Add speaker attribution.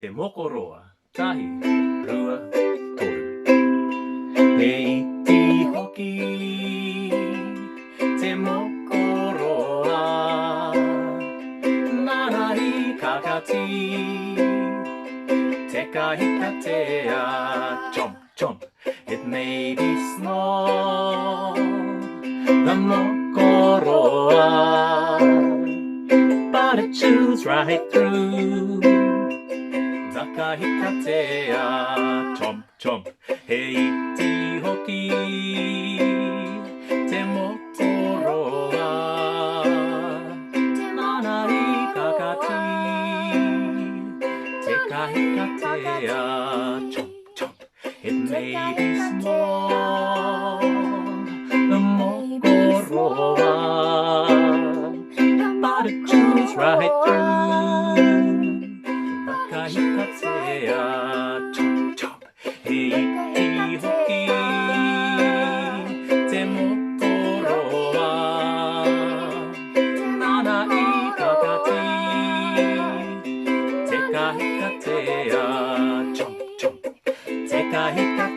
Speaker 1: Te mokoroa, tahi, rua, toru. He iti hoki, te mokoroa. Nana I kakati, te kahikatea. Chomp, chomp, it may be small, the mokoroa, but it chews right through. Takahikatea, chomp, chomp, he iti hoki, te mokoroa. Mana I kakati, te kahikatea, chomp, chomp, it may be small, the mokoroa, but it chews right through. Kahikatea, chomp, chomp, he iti hoki, te mokoroa. Nana I kakati, te kahikatea, chomp, chomp, te kahikatea.